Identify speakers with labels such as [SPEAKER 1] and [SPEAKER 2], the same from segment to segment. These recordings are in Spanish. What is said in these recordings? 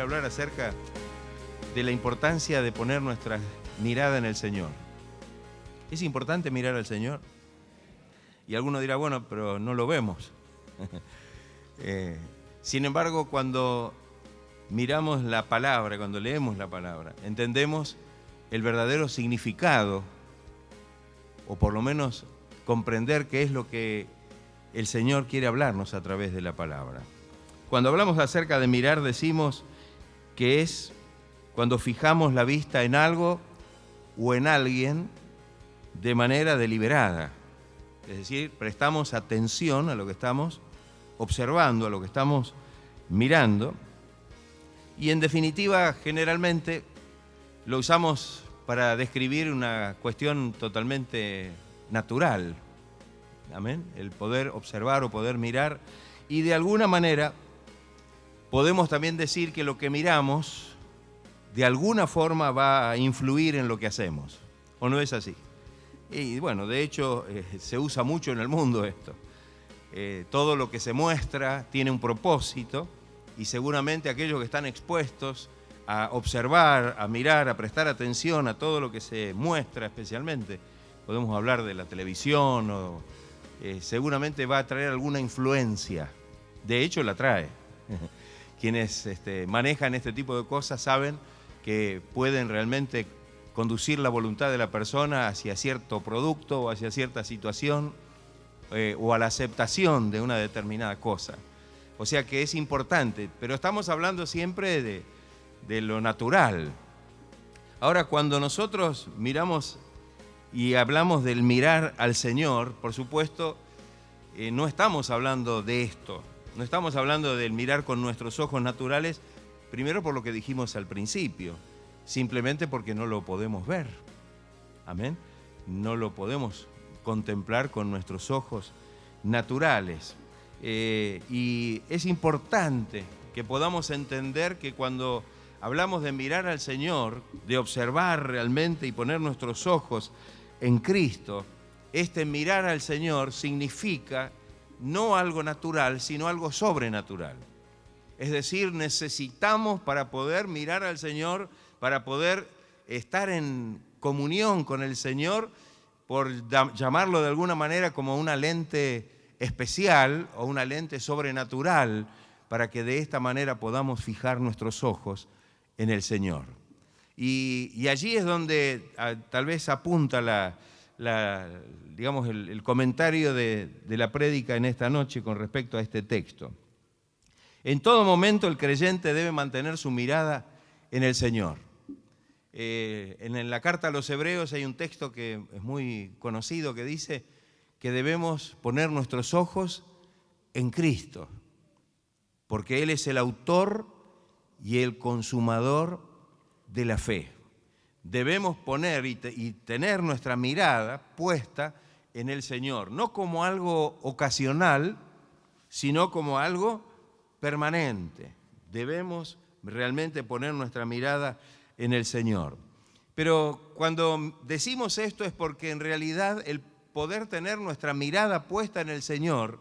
[SPEAKER 1] hablar acerca de la importancia de poner nuestra mirada en el Señor. ¿Es importante mirar al Señor? Y alguno dirá, bueno, pero no lo vemos. Sin embargo, cuando miramos la palabra, cuando leemos la palabra, entendemos el verdadero significado, o por lo menos comprender qué es lo que el Señor quiere hablarnos a través de la palabra. Cuando hablamos acerca de mirar, decimos que es cuando fijamos la vista en algo o en alguien de manera deliberada. Es decir, prestamos atención a lo que estamos observando, a lo que estamos mirando. Y en definitiva, generalmente lo usamos para describir una cuestión totalmente natural. Amén. El poder observar o poder mirar. Y de alguna manera podemos también decir que lo que miramos de alguna forma va a influir en lo que hacemos. ¿O no es así? Y bueno, de hecho se usa mucho en el mundo esto. Todo lo que se muestra tiene un propósito y seguramente aquellos que están expuestos a observar, a mirar, a prestar atención a todo lo que se muestra especialmente, podemos hablar de la televisión, o seguramente va a traer alguna influencia. De hecho la trae. Quienes manejan este tipo de cosas saben que pueden realmente conducir la voluntad de la persona hacia cierto producto o hacia cierta situación o a la aceptación de una determinada cosa. O sea que es importante, pero estamos hablando siempre de lo natural. Ahora, cuando nosotros miramos y hablamos del mirar al Señor, por supuesto, no estamos hablando de esto. No estamos hablando del mirar con nuestros ojos naturales, primero por lo que dijimos al principio, simplemente porque no lo podemos ver. Amén. No lo podemos contemplar con nuestros ojos naturales. Y es importante que podamos entender que cuando hablamos de mirar al Señor, de observar realmente y poner nuestros ojos en Cristo, este mirar al Señor significa no algo natural, sino algo sobrenatural. Es decir, necesitamos para poder mirar al Señor, para poder estar en comunión con el Señor, por llamarlo de alguna manera como una lente especial o una lente sobrenatural, para que de esta manera podamos fijar nuestros ojos en el Señor. Y allí es donde tal vez apunta digamos, el comentario de la prédica en esta noche con respecto a este texto. En todo momento el creyente debe mantener su mirada en el Señor. En la carta a los Hebreos hay un texto que es muy conocido que dice que debemos poner nuestros ojos en Cristo, porque Él es el autor y el consumador de la fe. Debemos poner y tener nuestra mirada puesta en el Señor, no como algo ocasional, sino como algo permanente. Debemos realmente poner nuestra mirada en el Señor. Pero cuando decimos esto es porque en realidad el poder tener nuestra mirada puesta en el Señor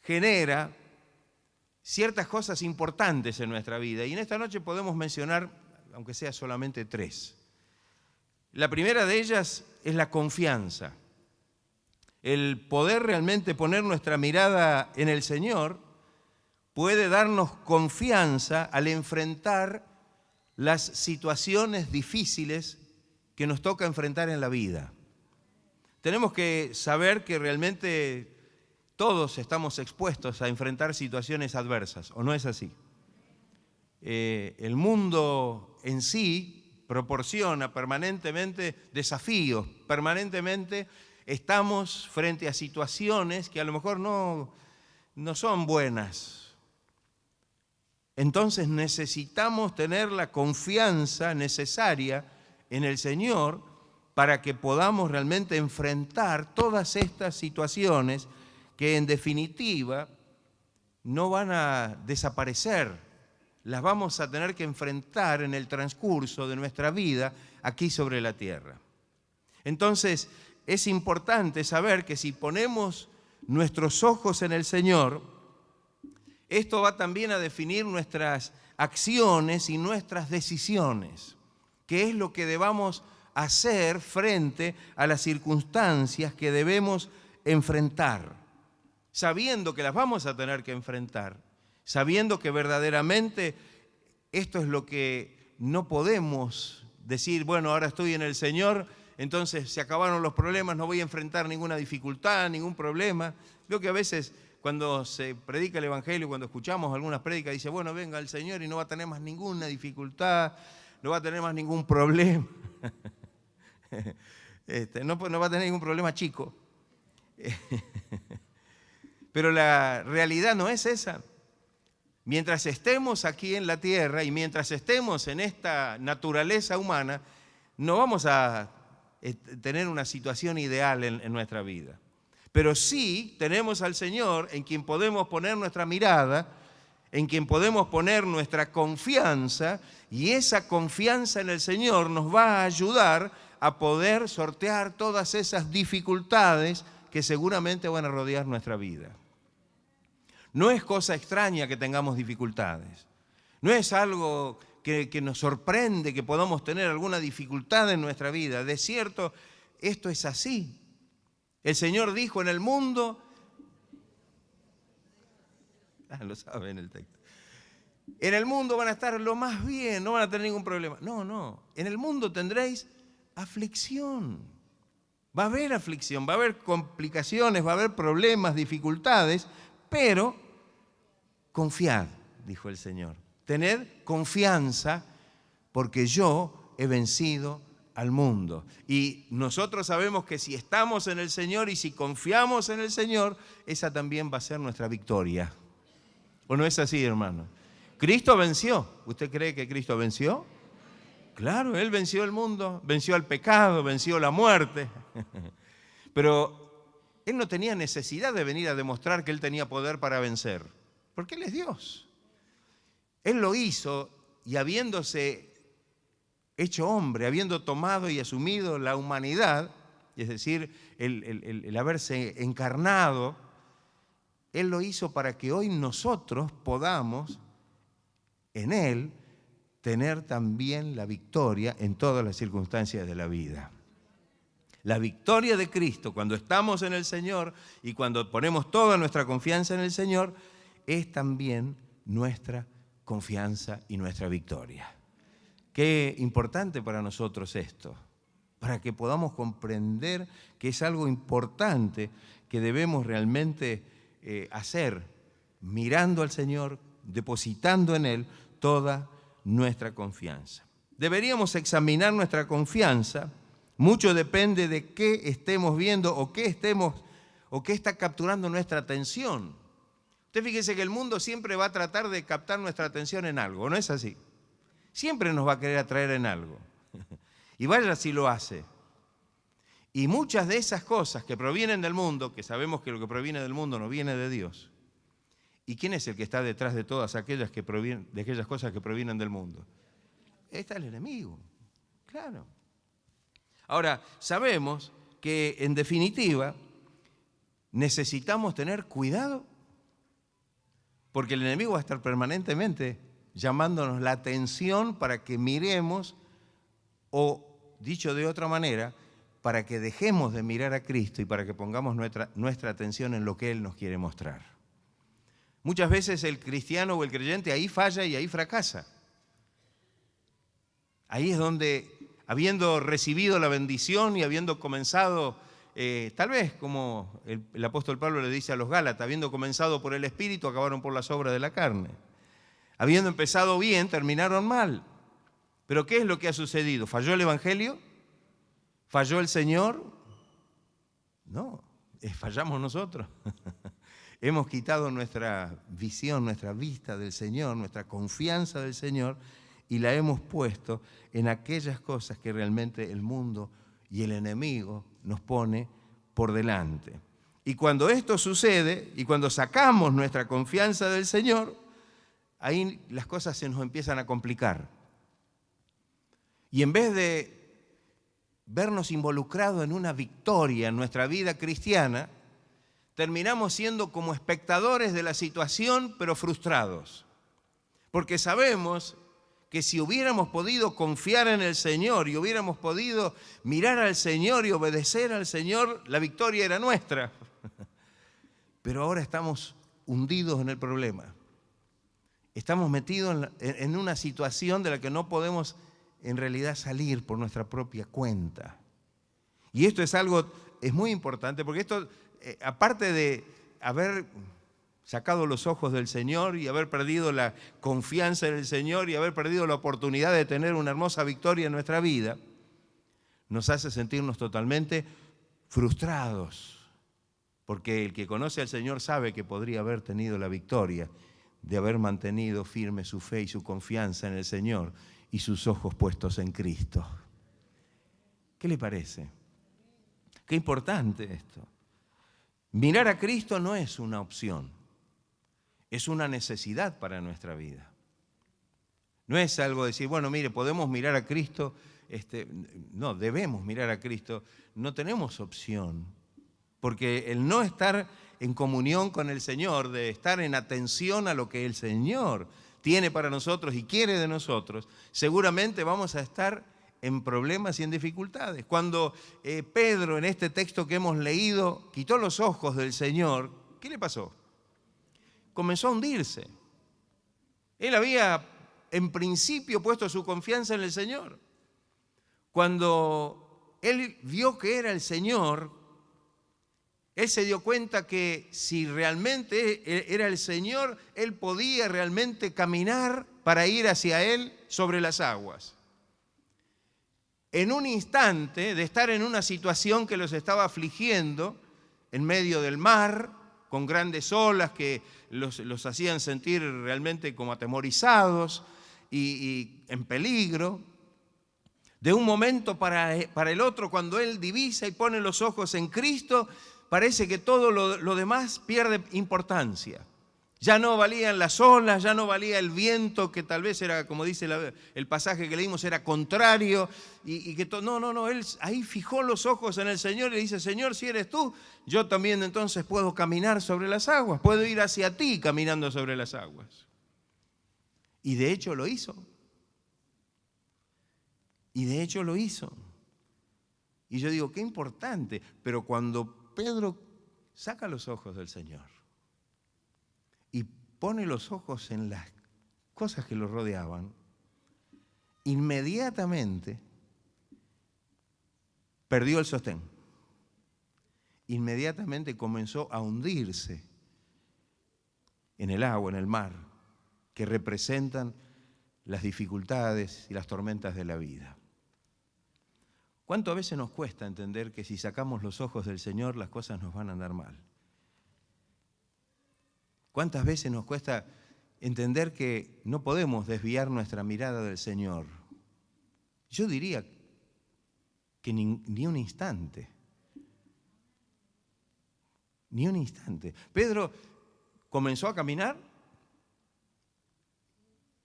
[SPEAKER 1] genera ciertas cosas importantes en nuestra vida. Y en esta noche podemos mencionar, aunque sea solamente 3. La primera de ellas es la confianza. El poder realmente poner nuestra mirada en el Señor puede darnos confianza al enfrentar las situaciones difíciles que nos toca enfrentar en la vida. Tenemos que saber que realmente todos estamos expuestos a enfrentar situaciones adversas, ¿o no es así? El mundo en sí proporciona permanentemente desafíos, permanentemente estamos frente a situaciones que a lo mejor no son buenas. Entonces necesitamos tener la confianza necesaria en el Señor para que podamos realmente enfrentar todas estas situaciones que en definitiva no van a desaparecer. Las vamos a tener que enfrentar en el transcurso de nuestra vida aquí sobre la tierra. Entonces es importante saber que si ponemos nuestros ojos en el Señor, esto va también a definir nuestras acciones y nuestras decisiones. ¿Qué es lo que debamos hacer frente a las circunstancias que debemos enfrentar? Sabiendo que las vamos a tener que enfrentar, sabiendo que verdaderamente esto es lo que no podemos decir, bueno, ahora estoy en el Señor, entonces se acabaron los problemas, no voy a enfrentar ninguna dificultad, ningún problema. Veo que a veces cuando se predica el Evangelio, cuando escuchamos algunas prédicas, dice, bueno, venga el Señor y no va a tener más ninguna dificultad, no va a tener más ningún problema. No va a tener ningún problema chico. Pero la realidad no es esa. Mientras estemos aquí en la tierra y mientras estemos en esta naturaleza humana, no vamos a tener una situación ideal en nuestra vida. Pero sí tenemos al Señor en quien podemos poner nuestra mirada, en quien podemos poner nuestra confianza, y esa confianza en el Señor nos va a ayudar a poder sortear todas esas dificultades que seguramente van a rodear nuestra vida. No es cosa extraña que tengamos dificultades. No es algo que nos sorprende que podamos tener alguna dificultad en nuestra vida. De cierto, esto es así. El Señor dijo en el mundo, lo saben el texto, en el mundo van a estar lo más bien, no van a tener ningún problema. No, en el mundo tendréis aflicción. Va a haber aflicción, va a haber complicaciones, va a haber problemas, dificultades, pero confiad, dijo el Señor. Tened confianza porque yo he vencido al mundo. Y nosotros sabemos que si estamos en el Señor y si confiamos en el Señor, esa también va a ser nuestra victoria. ¿O no es así, hermano? Cristo venció. ¿Usted cree que Cristo venció? Claro, Él venció el mundo, venció al pecado, venció la muerte. Pero Él no tenía necesidad de venir a demostrar que Él tenía poder para vencer, porque Él es Dios. Él lo hizo y habiéndose hecho hombre, habiendo tomado y asumido la humanidad, es decir, el haberse encarnado, Él lo hizo para que hoy nosotros podamos en Él tener también la victoria en todas las circunstancias de la vida. La victoria de Cristo, cuando estamos en el Señor y cuando ponemos toda nuestra confianza en el Señor, es también nuestra confianza y nuestra victoria. Qué importante para nosotros esto, para que podamos comprender que es algo importante que debemos realmente hacer, mirando al Señor, depositando en Él toda nuestra confianza. Deberíamos examinar nuestra confianza. Mucho depende de qué estemos viendo o qué está capturando nuestra atención. Usted fíjese que el mundo siempre va a tratar de captar nuestra atención en algo, ¿no es así? Siempre nos va a querer atraer en algo. Y vaya si lo hace. Y muchas de esas cosas que provienen del mundo, que sabemos que lo que proviene del mundo no viene de Dios. ¿Y quién es el que está detrás de todas aquellas cosas que provienen del mundo? Está el enemigo, claro. Ahora, sabemos que en definitiva necesitamos tener cuidado porque el enemigo va a estar permanentemente llamándonos la atención para que miremos o, dicho de otra manera, para que dejemos de mirar a Cristo y para que pongamos nuestra atención en lo que Él nos quiere mostrar. Muchas veces el cristiano o el creyente ahí falla y ahí fracasa. Ahí es donde, habiendo recibido la bendición y habiendo comenzado, tal vez como el apóstol Pablo le dice a los Gálatas, habiendo comenzado por el Espíritu, acabaron por las obras de la carne. Habiendo empezado bien, terminaron mal. Pero ¿qué es lo que ha sucedido? ¿Falló el Evangelio? ¿Falló el Señor? No, fallamos nosotros. Hemos quitado nuestra visión, nuestra vista del Señor, nuestra confianza del Señor y la hemos puesto en aquellas cosas que realmente el mundo y el enemigo nos pone por delante. Y cuando esto sucede y cuando sacamos nuestra confianza del Señor, ahí las cosas se nos empiezan a complicar. Y en vez de vernos involucrados en una victoria en nuestra vida cristiana, terminamos siendo como espectadores de la situación, pero frustrados. porque sabemos que si hubiéramos podido confiar en el Señor y hubiéramos podido mirar al Señor y obedecer al Señor, la victoria era nuestra. Pero ahora estamos hundidos en el problema. Estamos metidos en una situación de la que no podemos en realidad salir por nuestra propia cuenta. Y esto es algo, es muy importante, porque esto, aparte de haber sacado los ojos del Señor y haber perdido la confianza en el Señor y haber perdido la oportunidad de tener una hermosa victoria en nuestra vida, nos hace sentirnos totalmente frustrados, porque el que conoce al Señor sabe que podría haber tenido la victoria de haber mantenido firme su fe y su confianza en el Señor y sus ojos puestos en Cristo. ¿Qué le parece? Qué importante esto. Mirar a Cristo no es una opción, es una necesidad para nuestra vida. No es algo de decir, bueno, mire, podemos mirar a Cristo, no, debemos mirar a Cristo, no tenemos opción, porque el no estar en comunión con el Señor, de estar en atención a lo que el Señor tiene para nosotros y quiere de nosotros, seguramente vamos a estar en problemas y en dificultades. Cuando Pedro, en este texto que hemos leído, quitó los ojos del Señor, ¿qué le pasó? Comenzó a hundirse. Él había, en principio, puesto su confianza en el Señor. Cuando él vio que era el Señor, él se dio cuenta que si realmente era el Señor, él podía realmente caminar para ir hacia Él sobre las aguas. En un instante de estar en una situación que los estaba afligiendo, en medio del mar, con grandes olas que los hacían sentir realmente como atemorizados y en peligro, de un momento para el otro, cuando él divisa y pone los ojos en Cristo, parece que todo lo demás pierde importancia. Ya no valían las olas, ya no valía el viento, que tal vez era, como dice el pasaje que leímos, era contrario. No, él ahí fijó los ojos en el Señor y le dice, Señor, si eres tú, yo también entonces puedo caminar sobre las aguas, puedo ir hacia ti caminando sobre las aguas. Y de hecho lo hizo. Y de hecho lo hizo. Y yo digo, qué importante, pero cuando Pedro saca los ojos del Señor y pone los ojos en las cosas que lo rodeaban, inmediatamente perdió el sostén. Inmediatamente comenzó a hundirse en el agua, en el mar, que representan las dificultades y las tormentas de la vida. ¿Cuánto a veces nos cuesta entender que si sacamos los ojos del Señor las cosas nos van a andar mal? ¿Cuántas veces nos cuesta entender que no podemos desviar nuestra mirada del Señor? Yo diría que ni un instante. Ni un instante. Pedro comenzó a caminar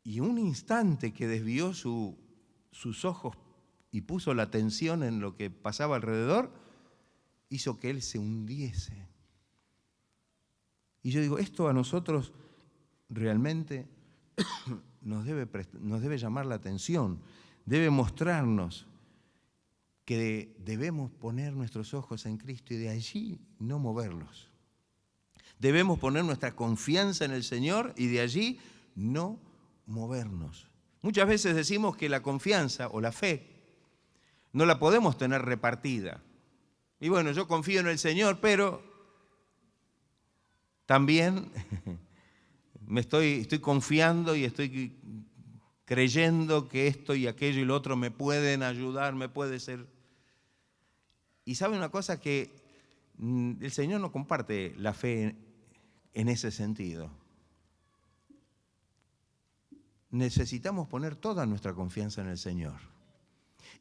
[SPEAKER 1] y un instante que desvió sus ojos y puso la atención en lo que pasaba alrededor, hizo que él se hundiese. Y yo digo, esto a nosotros realmente nos debe llamar la atención, debe mostrarnos que debemos poner nuestros ojos en Cristo y de allí no moverlos. Debemos poner nuestra confianza en el Señor y de allí no movernos. Muchas veces decimos que la confianza o la fe no la podemos tener repartida. Y bueno, yo confío en el Señor, pero también estoy confiando y estoy creyendo que esto y aquello y lo otro me pueden ayudar, me puede ser. Y sabe una cosa, que el Señor no comparte la fe en ese sentido. Necesitamos poner toda nuestra confianza en el Señor.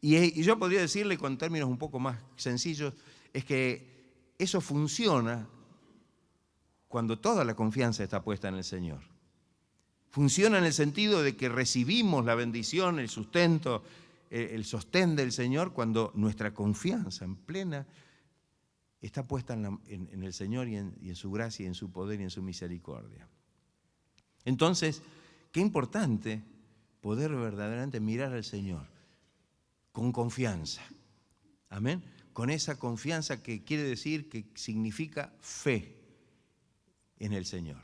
[SPEAKER 1] Y yo podría decirle con términos un poco más sencillos, es que eso funciona cuando toda la confianza está puesta en el Señor. Funciona en el sentido de que recibimos la bendición, el sustento, el sostén del Señor cuando nuestra confianza en plena está puesta en el Señor y en su gracia, y en su poder y en su misericordia. Entonces, qué importante poder verdaderamente mirar al Señor con confianza. Amén. Con esa confianza que quiere decir, que significa fe en el Señor.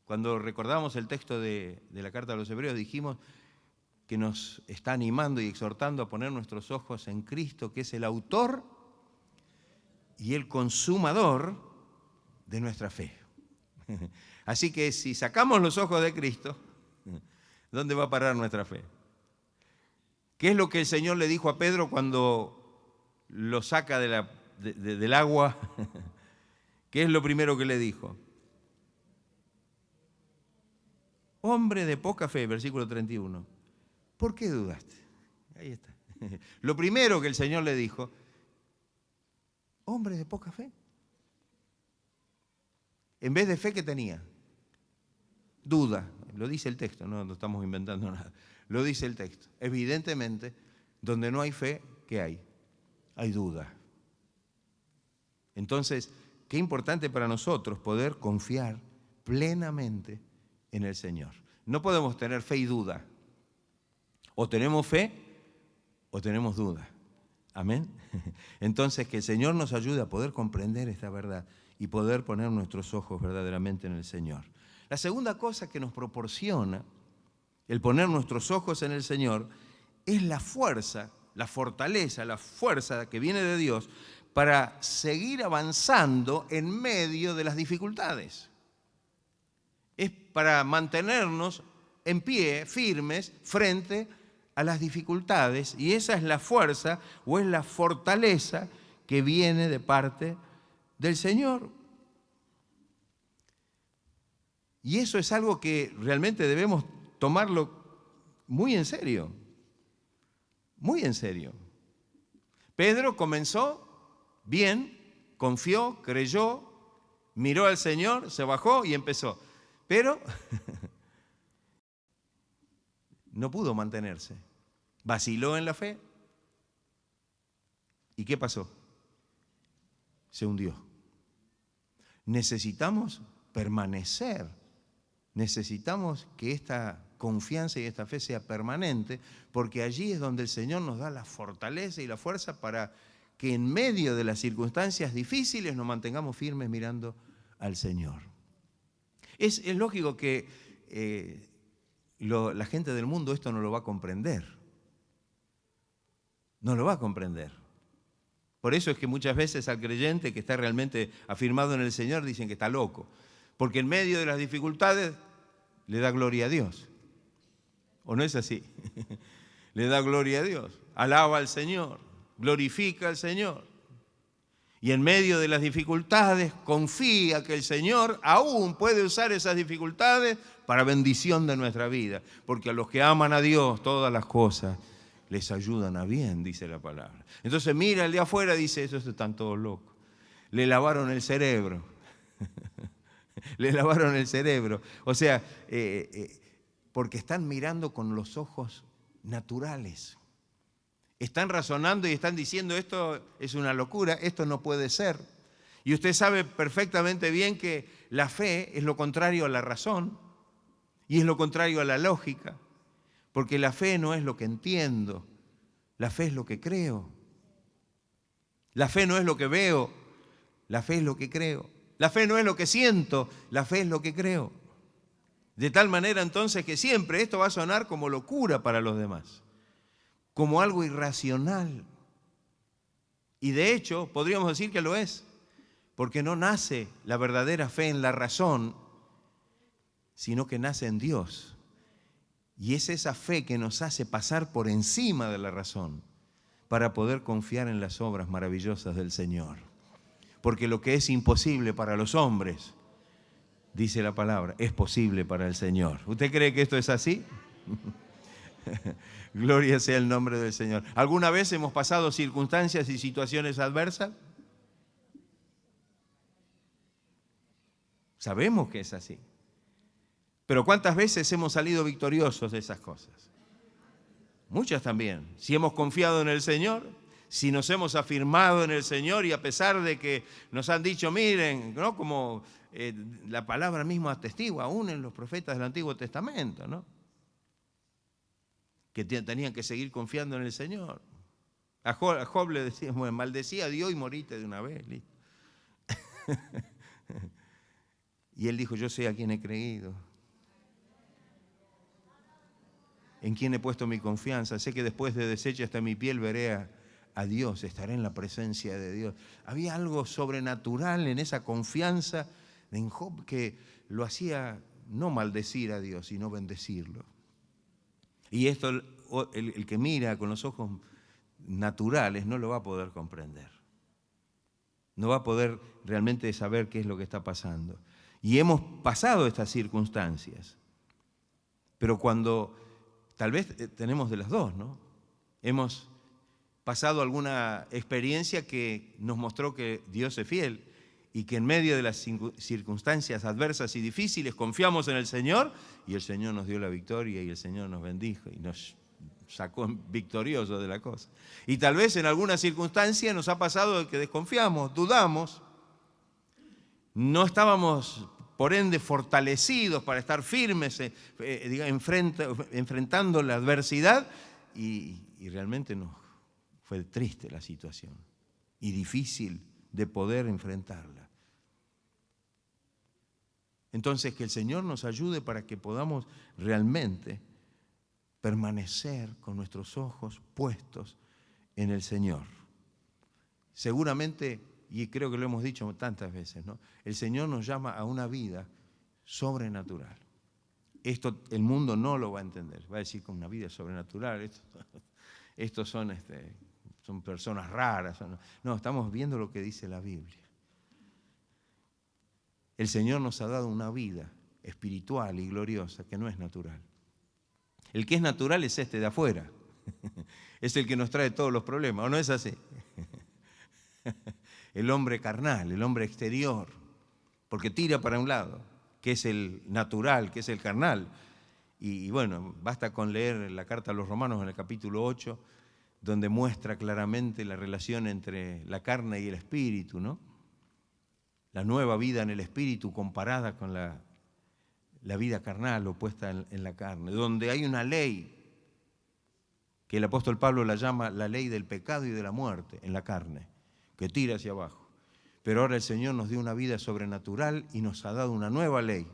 [SPEAKER 1] Cuando recordamos el texto de la carta a los Hebreos, dijimos que nos está animando y exhortando a poner nuestros ojos en Cristo, que es el autor y el consumador de nuestra fe. Así que si sacamos los ojos de Cristo, ¿dónde va a parar nuestra fe? ¿Qué es lo que el Señor le dijo a Pedro cuando lo saca del agua? ¿Qué es lo primero que le dijo? Hombre de poca fe, versículo 31. ¿Por qué dudaste? Ahí está. Lo primero que el Señor le dijo, hombre de poca fe. En vez de fe, ¿qué tenía? Duda. Lo dice el texto, no estamos inventando nada. Lo dice el texto. Evidentemente, donde no hay fe, ¿qué hay? Hay duda. Entonces, qué importante para nosotros poder confiar plenamente en el Señor. No podemos tener fe y duda. O tenemos fe o tenemos duda. Amén. Entonces, que el Señor nos ayude a poder comprender esta verdad y poder poner nuestros ojos verdaderamente en el Señor. La segunda cosa que nos proporciona el poner nuestros ojos en el Señor es la fuerza, la fortaleza, la fuerza que viene de Dios para seguir avanzando en medio de las dificultades. Es para mantenernos en pie, firmes, frente a las dificultades, y esa es la fuerza o es la fortaleza que viene de parte del Señor. Y eso es algo que realmente debemos tomarlo muy en serio, muy en serio. Pedro comenzó bien, confió, creyó, miró al Señor, se bajó y empezó. Pero no pudo mantenerse. Vaciló en la fe. ¿Y qué pasó? Se hundió. Necesitamos permanecer. Necesitamos que esta confianza y esta fe sea permanente, porque allí es donde el Señor nos da la fortaleza y la fuerza para que en medio de las circunstancias difíciles nos mantengamos firmes mirando al Señor. Es lógico que la gente del mundo esto no lo va a comprender. No lo va a comprender. Por eso es que muchas veces al creyente que está realmente afirmado en el Señor dicen que está loco. Porque en medio de las dificultades le da gloria a Dios. ¿O no es así? Le da gloria a Dios. Alaba al Señor. Glorifica al Señor. Y en medio de las dificultades confía que el Señor aún puede usar esas dificultades para bendición de nuestra vida. Porque a los que aman a Dios todas las cosas les ayudan a bien, dice la palabra. Entonces mira el de afuera y dice, esos están todos locos. Le lavaron el cerebro. Le lavaron el cerebro. O sea, porque están mirando con los ojos naturales. Están razonando y están diciendo, esto es una locura, esto no puede ser. Y usted sabe perfectamente bien que la fe es lo contrario a la razón y es lo contrario a la lógica, porque la fe no es lo que entiendo, la fe es lo que creo. La fe no es lo que veo, la fe es lo que creo. La fe no es lo que siento, la fe es lo que creo. De tal manera entonces que siempre esto va a sonar como locura para los demás, como algo irracional. Y de hecho, podríamos decir que lo es, porque no nace la verdadera fe en la razón, sino que nace en Dios. Y es esa fe que nos hace pasar por encima de la razón para poder confiar en las obras maravillosas del Señor. Porque lo que es imposible para los hombres, dice la palabra, es posible para el Señor. ¿Usted cree que esto es así? Gloria sea el nombre del Señor. ¿Alguna vez hemos pasado circunstancias y situaciones adversas? Sabemos que es así. Pero ¿cuántas veces hemos salido victoriosos de esas cosas? Muchas también. Si hemos confiado en el Señor, si nos hemos afirmado en el Señor y a pesar de que nos han dicho, miren, ¿no? Como la palabra misma atestigua, aún en los profetas del Antiguo Testamento, ¿no? que tenían que seguir confiando en el Señor. A Job le decían, bueno, maldecía a Dios y morite de una vez. Listo. Y él dijo, yo sé a quién he creído, en quién he puesto mi confianza. Sé que después de deshecha hasta mi piel veré a Dios, estaré en la presencia de Dios. Había algo sobrenatural en esa confianza en Job que lo hacía no maldecir a Dios, sino bendecirlo. Y esto el que mira con los ojos naturales no lo va a poder comprender. No va a poder realmente saber qué es lo que está pasando. Y hemos pasado estas circunstancias. Pero cuando, tal vez tenemos de las dos, ¿no? Hemos pasado alguna experiencia que nos mostró que Dios es fiel y que en medio de las circunstancias adversas y difíciles confiamos en el Señor y el Señor nos dio la victoria y el Señor nos bendijo y nos sacó victoriosos de la cosa. Y tal vez en alguna circunstancia nos ha pasado que desconfiamos, dudamos, no estábamos por ende fortalecidos para estar firmes enfrentando la adversidad y realmente fue triste la situación y difícil de poder enfrentarla. Entonces, que el Señor nos ayude para que podamos realmente permanecer con nuestros ojos puestos en el Señor. Seguramente, y creo que lo hemos dicho tantas veces, ¿no? El Señor nos llama a una vida sobrenatural. Esto el mundo no lo va a entender. Va a decir con una vida sobrenatural. Estos son personas raras. No, estamos viendo lo que dice la Biblia. El Señor nos ha dado una vida espiritual y gloriosa que no es natural. El que es natural es este de afuera. Es el que nos trae todos los problemas, ¿o no es así? El hombre carnal, el hombre exterior, porque tira para un lado, que es el natural, que es el carnal. Y bueno, basta con leer la carta a los Romanos en el capítulo 8, donde muestra claramente la relación entre la carne y el espíritu, ¿no? La nueva vida en el espíritu comparada con la vida carnal o puesta en la carne, donde hay una ley que el apóstol Pablo la llama la ley del pecado y de la muerte en la carne, que tira hacia abajo. Pero ahora el Señor nos dio una vida sobrenatural y nos ha dado una nueva ley,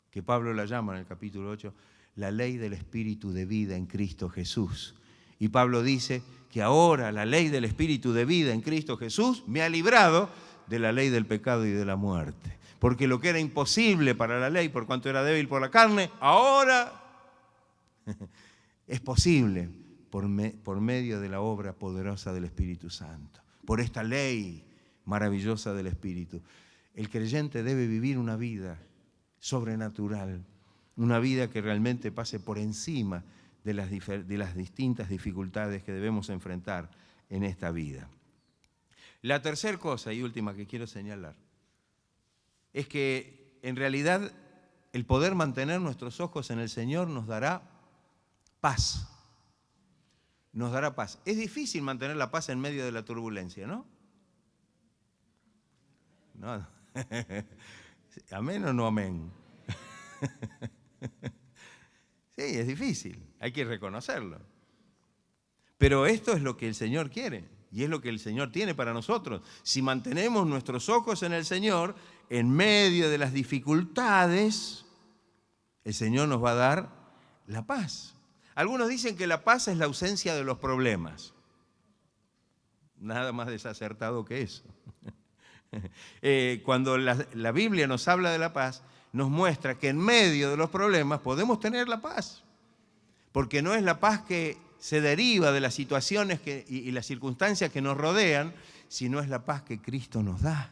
[SPEAKER 1] que Pablo la llama en el capítulo 8, la ley del espíritu de vida en Cristo Jesús. Y Pablo dice que ahora la ley del espíritu de vida en Cristo Jesús me ha librado de la ley del pecado y de la muerte. Porque lo que era imposible para la ley, por cuanto era débil por la carne, ahora es posible por medio de la obra poderosa del Espíritu Santo. Por esta ley maravillosa del Espíritu. El creyente debe vivir una vida sobrenatural, una vida que realmente pase por encima de las distintas dificultades que debemos enfrentar en esta vida. La tercera cosa y última que quiero señalar es que en realidad el poder mantener nuestros ojos en el Señor nos dará paz. Nos dará paz. Es difícil mantener la paz en medio de la turbulencia, ¿no? No. ¿Amén o no amén? Sí, es difícil, hay que reconocerlo. Pero esto es lo que el Señor quiere y es lo que el Señor tiene para nosotros. Si mantenemos nuestros ojos en el Señor, en medio de las dificultades, el Señor nos va a dar la paz. Algunos dicen que la paz es la ausencia de los problemas. Nada más desacertado que eso. Cuando la Biblia nos habla de la paz, nos muestra que en medio de los problemas podemos tener la paz. Porque no es la paz que se deriva de las situaciones y las circunstancias que nos rodean, sino es la paz que Cristo nos da.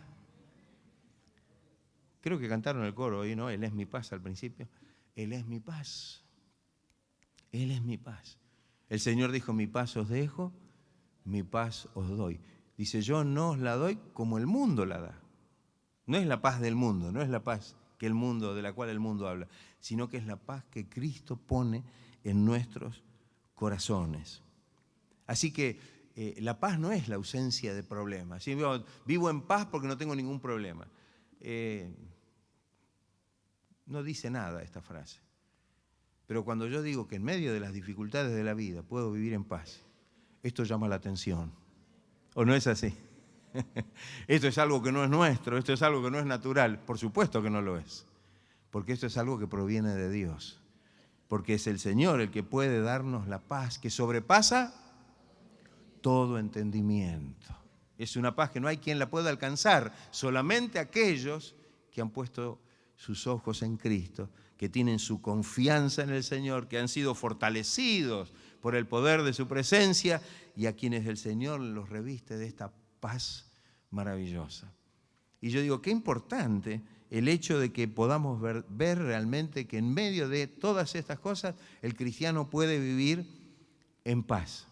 [SPEAKER 1] Creo que cantaron el coro hoy, ¿no? Él es mi paz al principio. Él es mi paz. Él es mi paz. El Señor dijo, mi paz os dejo, mi paz os doy. Dice, yo no os la doy como el mundo la da. No es la paz del mundo, no es la paz de la cual el mundo habla, sino que es la paz que Cristo pone en nuestros corazones. Así que la paz no es la ausencia de problemas. ¿Sí? Vivo en paz porque no tengo ningún problema. No dice nada esta frase. Pero cuando yo digo que en medio de las dificultades de la vida puedo vivir en paz, esto llama la atención. ¿O no es así? Esto es algo que no es nuestro, esto es algo que no es natural. Por supuesto que no lo es, porque esto es algo que proviene de Dios. Porque es el Señor el que puede darnos la paz que sobrepasa todo entendimiento. Es una paz que no hay quien la pueda alcanzar, solamente aquellos que han puesto sus ojos en Cristo, que tienen su confianza en el Señor, que han sido fortalecidos por el poder de su presencia y a quienes el Señor los reviste de esta paz maravillosa. Y yo digo, qué importante el hecho de que podamos ver realmente que en medio de todas estas cosas el cristiano puede vivir en paz.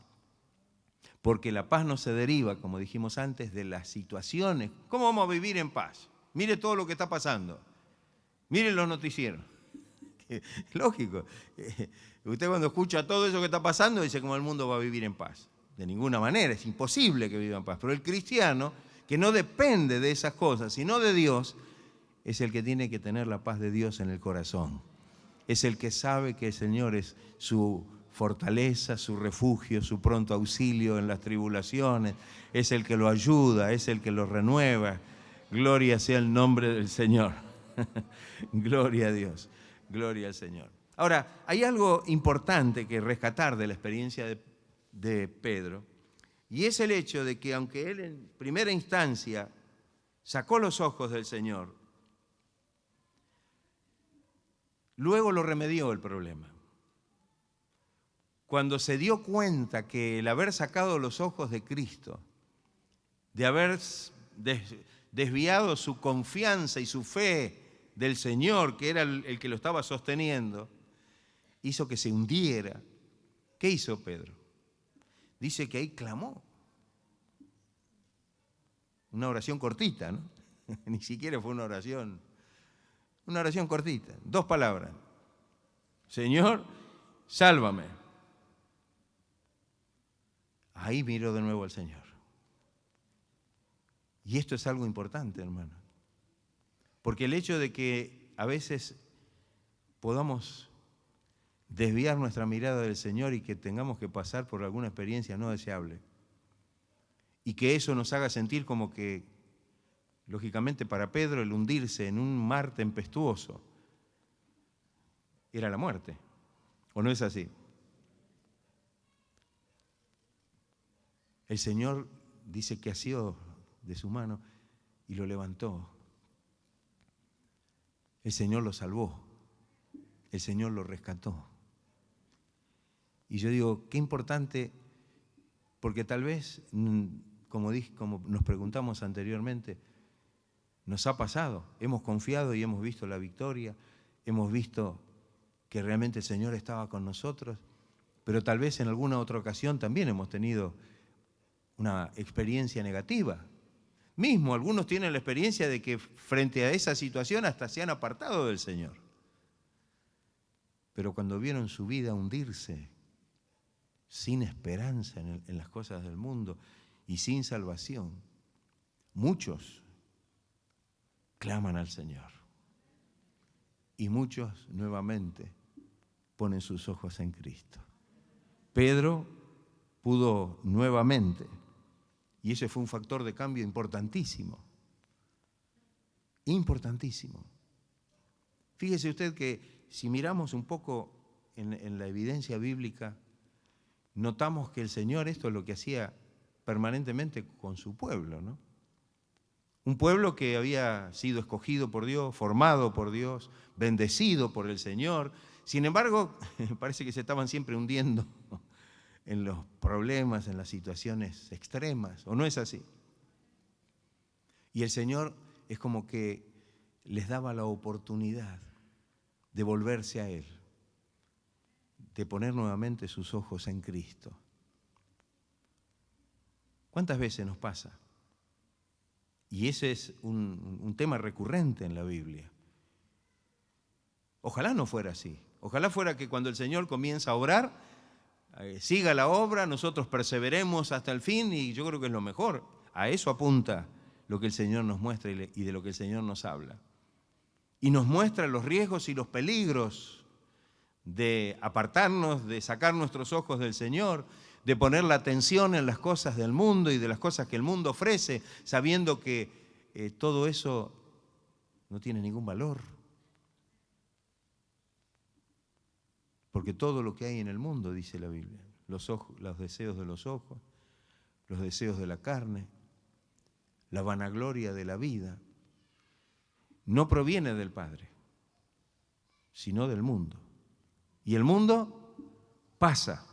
[SPEAKER 1] Porque la paz no se deriva, como dijimos antes, de las situaciones. ¿Cómo vamos a vivir en paz? Mire todo lo que está pasando. Mire los noticieros. Lógico. Usted cuando escucha todo eso que está pasando dice cómo el mundo va a vivir en paz. De ninguna manera, es imposible que viva en paz. Pero el cristiano, que no depende de esas cosas, sino de Dios, es el que tiene que tener la paz de Dios en el corazón. Es el que sabe que el Señor es su fortaleza, su refugio, su pronto auxilio en las tribulaciones. Es el que lo ayuda, es el que lo renueva. Gloria sea el nombre del Señor. Gloria a Dios, gloria al Señor. Ahora, hay algo importante que rescatar de la experiencia de Pedro, y es el hecho de que aunque él en primera instancia sacó los ojos del Señor, luego lo remedió el problema. Cuando se dio cuenta que el haber sacado los ojos de Cristo, de haber desviado su confianza y su fe del Señor, que era el que lo estaba sosteniendo, hizo que se hundiera. ¿Qué hizo Pedro? Dice que ahí clamó. Una oración cortita, ¿no? Ni siquiera fue una oración cortita, 2 palabras. Señor, sálvame. Ahí miró de nuevo al Señor. Y esto es algo importante, hermano. Porque el hecho de que a veces podamos desviar nuestra mirada del Señor y que tengamos que pasar por alguna experiencia no deseable, y que eso nos haga sentir como que, lógicamente para Pedro, el hundirse en un mar tempestuoso era la muerte, ¿o no es así? El Señor dice que asió de su mano y lo levantó. El Señor lo salvó, el Señor lo rescató. Y yo digo, qué importante, porque tal vez, como nos preguntamos anteriormente, nos ha pasado, hemos confiado y hemos visto la victoria, hemos visto que realmente el Señor estaba con nosotros, pero tal vez en alguna otra ocasión también hemos tenido una experiencia negativa. Mismo algunos tienen la experiencia de que frente a esa situación hasta se han apartado del Señor. Pero cuando vieron su vida hundirse, sin esperanza en las cosas del mundo y sin salvación, muchos claman al Señor. Y muchos nuevamente ponen sus ojos en Cristo. Pedro pudo nuevamente, y ese fue un factor de cambio importantísimo. Importantísimo. Fíjese usted que si miramos un poco en la evidencia bíblica, notamos que el Señor esto es lo que hacía permanentemente con su pueblo, ¿no? Un pueblo que había sido escogido por Dios, formado por Dios, bendecido por el Señor. Sin embargo, parece que se estaban siempre hundiendo en los problemas, en las situaciones extremas, ¿o no es así? Y el Señor es como que les daba la oportunidad de volverse a Él, de poner nuevamente sus ojos en Cristo. ¿Cuántas veces nos pasa? Y ese es un tema recurrente en la Biblia. Ojalá no fuera así. Ojalá fuera que cuando el Señor comienza a obrar, siga la obra, nosotros perseveremos hasta el fin, y yo creo que es lo mejor. A eso apunta lo que el Señor nos muestra y de lo que el Señor nos habla. Y nos muestra los riesgos y los peligros de apartarnos, de sacar nuestros ojos del Señor, de poner la atención en las cosas del mundo y de las cosas que el mundo ofrece, sabiendo que todo eso no tiene ningún valor. Porque todo lo que hay en el mundo, dice la Biblia, los deseos de los ojos, los deseos de la carne, la vanagloria de la vida, no proviene del Padre, sino del mundo. Y el mundo pasa,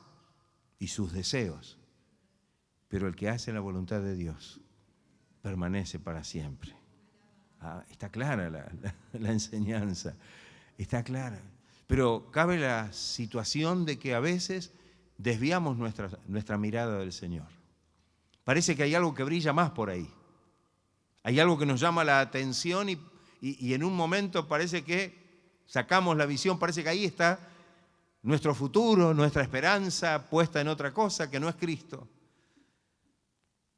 [SPEAKER 1] y sus deseos, pero el que hace la voluntad de Dios permanece para siempre. Está clara la enseñanza, está clara. Pero cabe la situación de que a veces desviamos nuestra mirada del Señor. Parece que hay algo que brilla más por ahí. Hay algo que nos llama la atención y en un momento parece que sacamos la visión, parece que ahí está nuestro futuro, nuestra esperanza puesta en otra cosa que no es Cristo.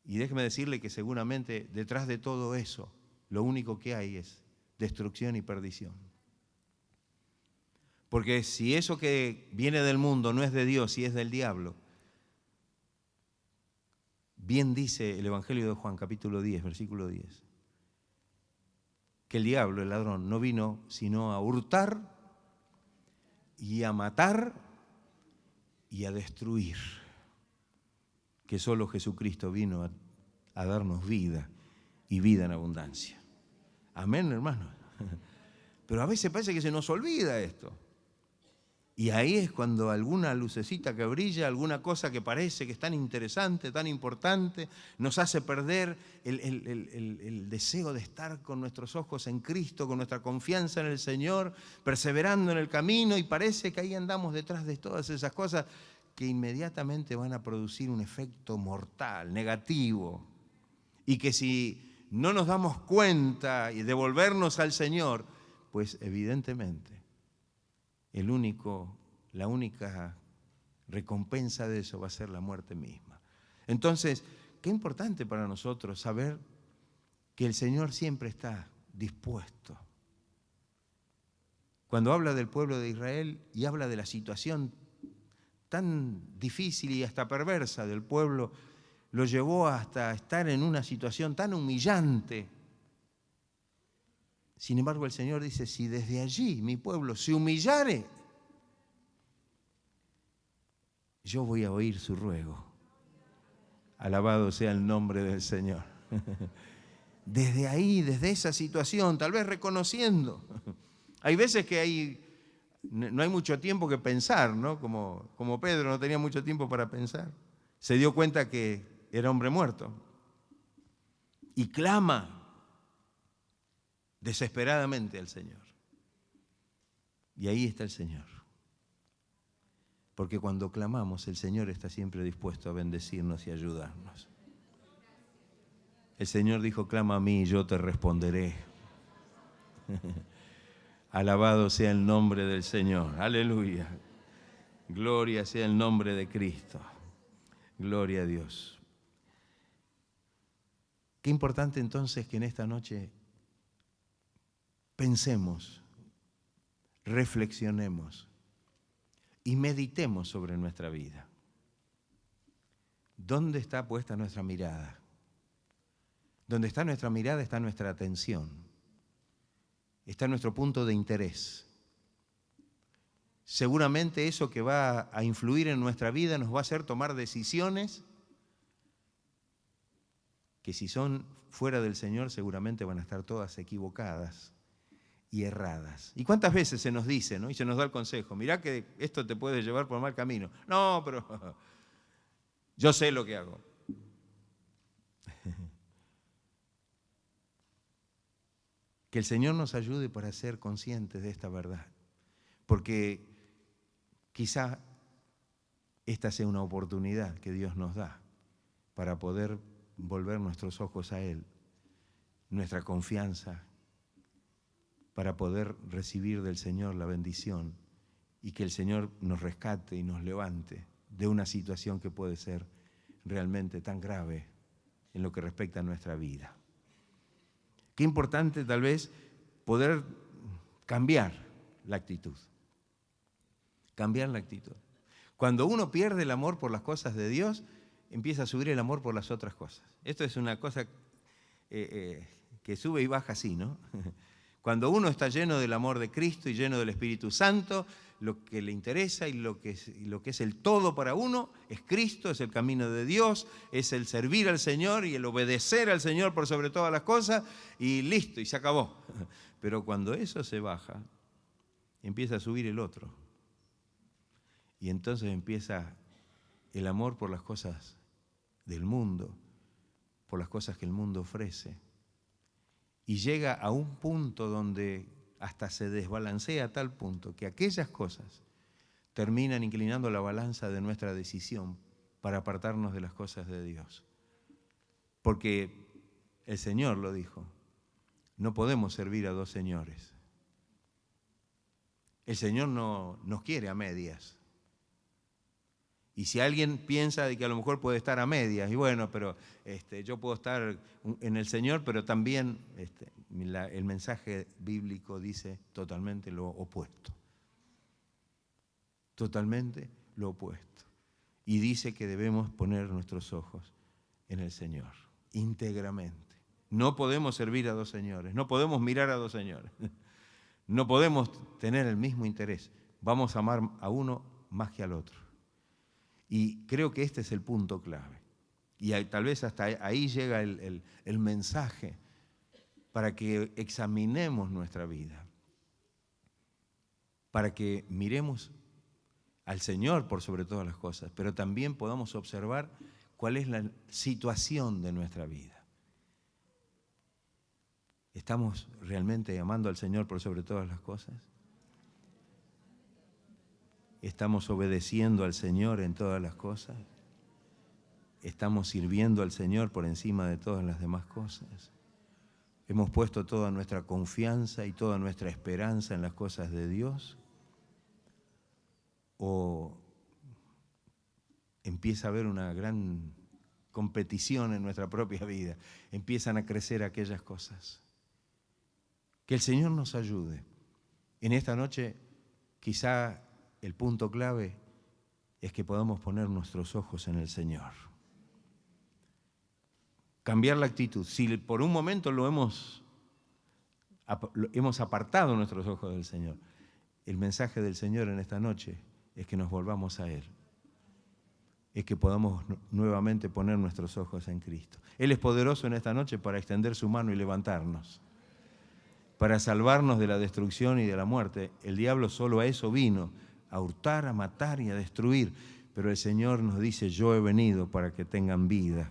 [SPEAKER 1] Y déjeme decirle que seguramente detrás de todo eso, lo único que hay es destrucción y perdición. Porque si eso que viene del mundo no es de Dios y es del diablo, bien dice el Evangelio de Juan, capítulo 10, versículo 10, que el diablo, el ladrón, no vino sino a hurtar y a matar y a destruir, que solo Jesucristo vino a darnos vida y vida en abundancia. Amén, hermanos. Pero a veces parece que se nos olvida esto. Y ahí es cuando alguna lucecita que brilla, alguna cosa que parece que es tan interesante, tan importante, nos hace perder el deseo de estar con nuestros ojos en Cristo, con nuestra confianza en el Señor, perseverando en el camino, y parece que ahí andamos detrás de todas esas cosas que inmediatamente van a producir un efecto mortal, negativo, y que si no nos damos cuenta y devolvernos al Señor, pues evidentemente la única recompensa de eso va a ser la muerte misma. Entonces, qué importante para nosotros saber que el Señor siempre está dispuesto. Cuando habla del pueblo de Israel y habla de la situación tan difícil y hasta perversa del pueblo, lo llevó hasta estar en una situación tan humillante. Sin embargo, el Señor dice, si desde allí mi pueblo se humillare, yo voy a oír su ruego. Alabado sea el nombre del Señor. Desde ahí, desde esa situación, tal vez reconociendo. Hay veces que no hay mucho tiempo que pensar, ¿no? Como Pedro no tenía mucho tiempo para pensar. Se dio cuenta que era hombre muerto. Y clama desesperadamente al Señor. Y ahí está el Señor. Porque cuando clamamos, el Señor está siempre dispuesto a bendecirnos y ayudarnos. El Señor dijo, clama a mí y yo te responderé. Alabado sea el nombre del Señor. Aleluya. Gloria sea el nombre de Cristo. Gloria a Dios. Qué importante entonces que en esta noche pensemos, reflexionemos y meditemos sobre nuestra vida. ¿Dónde está puesta nuestra mirada? Donde está nuestra mirada está nuestra atención, está nuestro punto de interés. Seguramente eso que va a influir en nuestra vida nos va a hacer tomar decisiones que si son fuera del Señor seguramente van a estar todas equivocadas y erradas. ¿Y cuántas veces se nos dice, ¿no? Y se nos da el consejo, mirá que esto te puede llevar por mal camino? No, pero yo sé lo que hago. Que el Señor nos ayude para ser conscientes de esta verdad, porque quizá esta sea una oportunidad que Dios nos da para poder volver nuestros ojos a Él, nuestra confianza, para poder recibir del Señor la bendición y que el Señor nos rescate y nos levante de una situación que puede ser realmente tan grave en lo que respecta a nuestra vida. Qué importante tal vez poder cambiar la actitud. Cambiar la actitud. Cuando uno pierde el amor por las cosas de Dios, empieza a subir el amor por las otras cosas. Esto es una cosa que sube y baja así, ¿no? Cuando uno está lleno del amor de Cristo y lleno del Espíritu Santo, lo que le interesa y lo que es el todo para uno es Cristo, es el camino de Dios, es el servir al Señor y el obedecer al Señor por sobre todas las cosas, y listo, y se acabó. Pero cuando eso se baja, empieza a subir el otro. Y entonces empieza el amor por las cosas del mundo, por las cosas que el mundo ofrece. Y llega a un punto donde hasta se desbalancea a tal punto que aquellas cosas terminan inclinando la balanza de nuestra decisión para apartarnos de las cosas de Dios. Porque el Señor lo dijo, no podemos servir a dos señores. El Señor no nos quiere a medias. Y si alguien piensa de que a lo mejor puede estar a medias, y bueno, pero yo puedo estar en el Señor, pero también el mensaje bíblico dice totalmente lo opuesto. Totalmente lo opuesto. Y dice que debemos poner nuestros ojos en el Señor, íntegramente. No podemos servir a dos señores, no podemos mirar a dos señores, no podemos tener el mismo interés. Vamos a amar a uno más que al otro. Y creo que este es el punto clave. Y tal vez hasta ahí llega el mensaje para que examinemos nuestra vida, para que miremos al Señor por sobre todas las cosas, pero también podamos observar cuál es la situación de nuestra vida. ¿Estamos realmente amando al Señor por sobre todas las cosas? ¿Estamos obedeciendo al Señor en todas las cosas? ¿Estamos sirviendo al Señor por encima de todas las demás cosas? ¿Hemos puesto toda nuestra confianza y toda nuestra esperanza en las cosas de Dios? ¿O empieza a haber una gran competición en nuestra propia vida? Empiezan a crecer aquellas cosas. Que el Señor nos ayude. En esta noche, quizá el punto clave es que podamos poner nuestros ojos en el Señor. Cambiar la actitud. Si por un momento hemos apartado nuestros ojos del Señor, el mensaje del Señor en esta noche es que nos volvamos a Él. Es que podamos nuevamente poner nuestros ojos en Cristo. Él es poderoso en esta noche para extender su mano y levantarnos, para salvarnos de la destrucción y de la muerte. El diablo solo a eso vino, a hurtar, a matar y a destruir. Pero el Señor nos dice, yo he venido para que tengan vida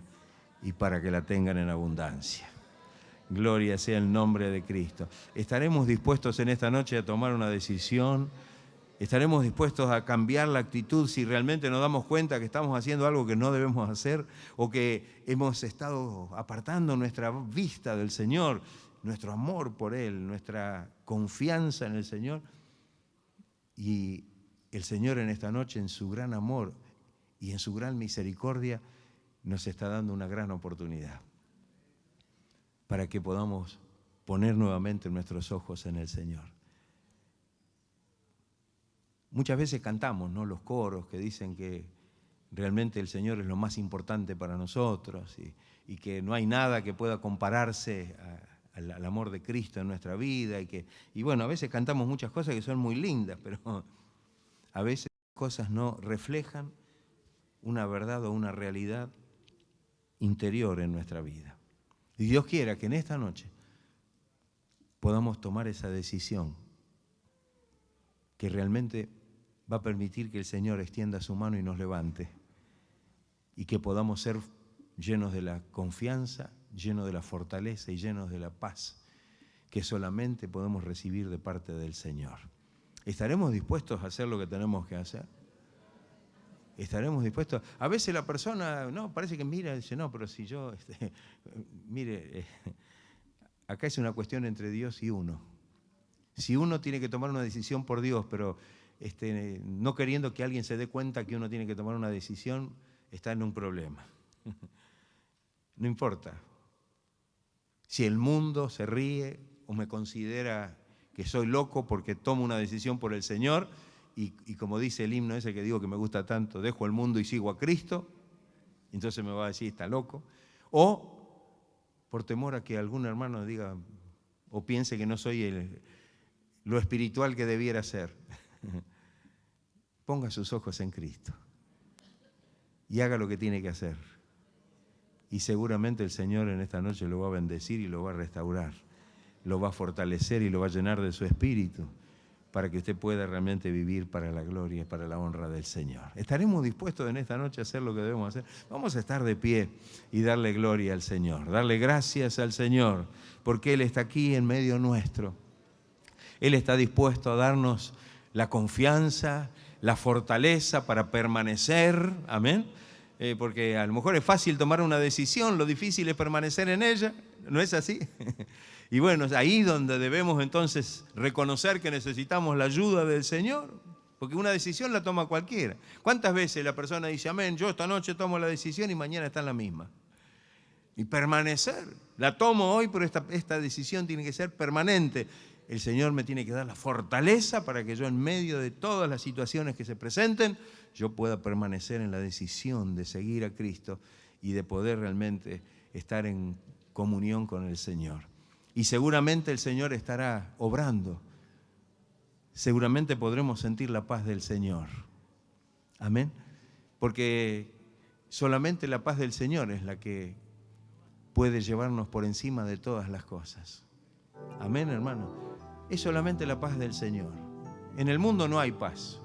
[SPEAKER 1] y para que la tengan en abundancia. Gloria sea el nombre de Cristo. ¿Estaremos dispuestos en esta noche a tomar una decisión? ¿Estaremos dispuestos a cambiar la actitud si realmente nos damos cuenta que estamos haciendo algo que no debemos hacer o que hemos estado apartando nuestra vista del Señor, nuestro amor por Él, nuestra confianza en el Señor? Y el Señor en esta noche, en su gran amor y en su gran misericordia, nos está dando una gran oportunidad para que podamos poner nuevamente nuestros ojos en el Señor. Muchas veces cantamos, ¿no?, los coros que dicen que realmente el Señor es lo más importante para nosotros y que no hay nada que pueda compararse al amor de Cristo en nuestra vida. Y bueno, a veces cantamos muchas cosas que son muy lindas, pero a veces cosas no reflejan una verdad o una realidad interior en nuestra vida. Y Dios quiera que en esta noche podamos tomar esa decisión que realmente va a permitir que el Señor extienda su mano y nos levante y que podamos ser llenos de la confianza, llenos de la fortaleza y llenos de la paz que solamente podemos recibir de parte del Señor. ¿Estaremos dispuestos a hacer lo que tenemos que hacer? ¿Estaremos dispuestos? A veces la persona, no, parece que mira y dice, no, pero si yo, mire, acá es una cuestión entre Dios y uno. Si uno tiene que tomar una decisión por Dios, pero no queriendo que alguien se dé cuenta que uno tiene que tomar una decisión, está en un problema. No importa. Si el mundo se ríe o me considera que soy loco porque tomo una decisión por el Señor y como dice el himno ese que digo que me gusta tanto, dejo el mundo y sigo a Cristo, entonces me va a decir, está loco. O por temor a que algún hermano diga o piense que no soy lo espiritual que debiera ser. Ponga sus ojos en Cristo y haga lo que tiene que hacer. Y seguramente el Señor en esta noche lo va a bendecir y lo va a restaurar, lo va a fortalecer y lo va a llenar de su espíritu, para que usted pueda realmente vivir para la gloria y para la honra del Señor. ¿Estaremos dispuestos en esta noche a hacer lo que debemos hacer? Vamos a estar de pie y darle gloria al Señor, darle gracias al Señor, porque Él está aquí en medio nuestro. Él está dispuesto a darnos la confianza, la fortaleza para permanecer, amén. Porque a lo mejor es fácil tomar una decisión, lo difícil es permanecer en ella, ¿no es así? Y bueno, es ahí donde debemos entonces reconocer que necesitamos la ayuda del Señor, porque una decisión la toma cualquiera. ¿Cuántas veces la persona dice, amén, yo esta noche tomo la decisión y mañana está en la misma? Y permanecer, la tomo hoy, pero esta decisión tiene que ser permanente. El Señor me tiene que dar la fortaleza para que yo en medio de todas las situaciones que se presenten, yo pueda permanecer en la decisión de seguir a Cristo y de poder realmente estar en comunión con el Señor. Y seguramente el Señor estará obrando. Seguramente podremos sentir la paz del Señor. Amén. Porque solamente la paz del Señor es la que puede llevarnos por encima de todas las cosas. Amén, hermano. Es solamente la paz del Señor. En el mundo no hay paz.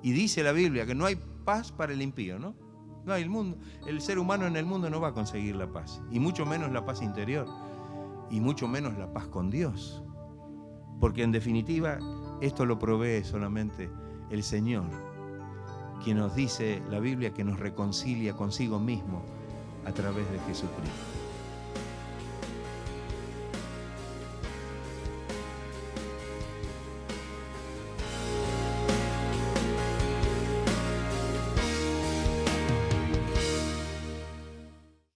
[SPEAKER 1] Y dice la Biblia que no hay paz para el impío, ¿no? No hay el ser humano en el mundo no va a conseguir la paz. Y mucho menos la paz interior. Y mucho menos la paz con Dios. Porque en definitiva, esto lo provee solamente el Señor, quien nos dice la Biblia que nos reconcilia consigo mismo a través de Jesucristo.